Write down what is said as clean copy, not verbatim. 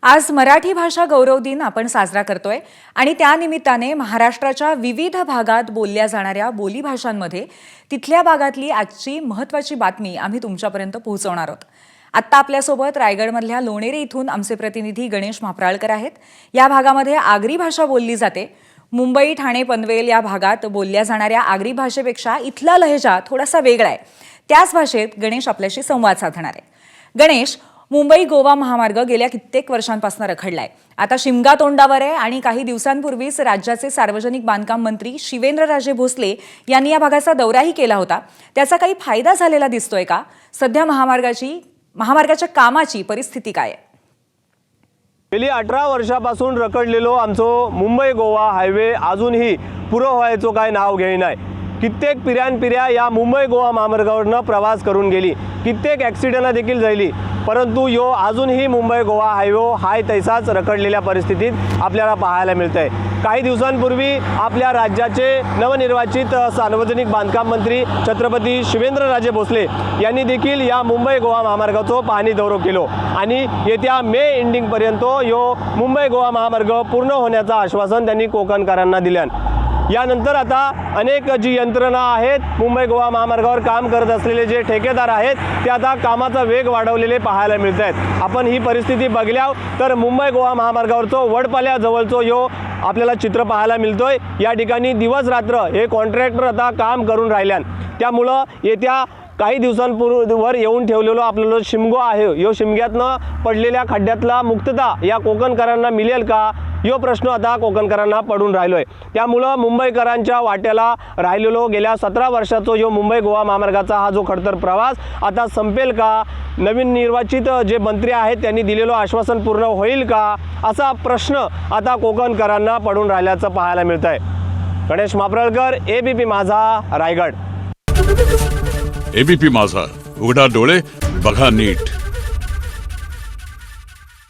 आज मराठी भाषा गौरव दिन आपण साजरा करतोय आणि त्या निमित्ताने महाराष्ट्राच्या विविध भागात बोलल्या जाणाऱ्या बोलीभाषांमध्ये तिथल्या भागातली आजची महत्त्वाची बातमी आम्ही तुमच्यापर्यंत पोहोचवणार आहोत। आत्ता आपल्यासोबत रायगडमधल्या लोणेरे इथून आमचे प्रतिनिधी गणेश म्हापराळकर आहेत। या भागामध्ये आगरी भाषा बोलली जाते। मुंबई, ठाणे, पनवेल या भागात बोलल्या जाणाऱ्या आगरी भाषेपेक्षा इथला लहेजा थोडासा वेगळा आहे। त्याच भाषेत गणेश आपल्याशी संवाद साधणार आहे। गणेश, मुंबई गोवा महामार्ग गेल्या कित्येक वर्षांपासून रखडलाय। आता शिमगा तोंडावर आहे आणि काही दिवसांपूर्वीच राज्याचे सार्वजनिक बांधकाम मंत्री शिवेंद्रराजे भोसले यांनी या भागाचा दौराही केला होता। त्याचा काही फायदा झालेला दिसतोय का? सध्या महामार्गाच्या कामाची परिस्थिती काय आहे? गेली 18 वर्षापासून रखडलेलो आमचो मुंबई गोवा हायवे अजूनही पुरो व्हायचो काय नाव घेईनाय। कित्येक पिऱ्या या मुंबई गोवा महामार्गावरनं प्रवास करून गेली, कित्येक ॲक्सिडेंट देखील झाली, परंतु यो अजूनही मुंबई गोवा हायवे हाय तैसाच रखडलेल्या परिस्थितीत आपल्याला पाहायला मिळतंय। काही दिवसांपूर्वी आपल्या राज्याचे नवनिर्वाचित सार्वजनिक बांधकाम मंत्री छत्रपती शिवेंद्रराजे भोसले यांनी देखील या मुंबई गोवा महामार्गाचो पाहणी दौरो केलो आणि येत्या मे एंडिंगपर्यंत यो मुंबई गोवा महामार्ग पूर्ण होण्याचं आश्वासन त्यांनी कोकणकरांना दिल्यान। यानंतर आता अनेक जी यंत्रणा आहेत, मुंबई गोवा महामार्गावर काम करत असलेले जे ठेकेदार आहेत, ते आता कामाचा वेग वाढवलेले पाहायला मिळत आहेत। आपण ही परिस्थिती बघल्यावर तर मुंबई गोवा महामार्गावरचो वडपाल्याजवळचो यो आपल्याला चित्र पाहायला मिळतोय। या ठिकाणी दिवस रात्र हे कॉन्ट्रॅक्टर आता काम करून राहिल्यान। त्यामुळं येत्या काही दिवसांपूर्वीवर येऊन ठेवलेलो आपल्याला शिमगो आहे, यो शिमग्यातनं पडलेल्या खड्ड्यातला मुक्तता या कोकणकरांना मिळेल का, यो प्रश्न आता कोकणकरांना पडून राहिलोय। त्यामुळं मुंबईकरांच्या वाट्याला राहिलेलो गेल्या 17 वर्षाचो यो मुंबई गोवा महामार्गाचा हा जो खडतर प्रवास आता संपेल का, नवीन निर्वाचित जे मंत्री आहेत त्यांनी दिलेलं आश्वासन पूर्ण होईल का, असा प्रश्न आता कोकणकरांना पडून राहिल्याचं पाहायला मिळत आहे। गणेश म्हापराळकर, एबीपी माझा, रायगड। एबीपी माझा, उघडा डोळे बघा नीट।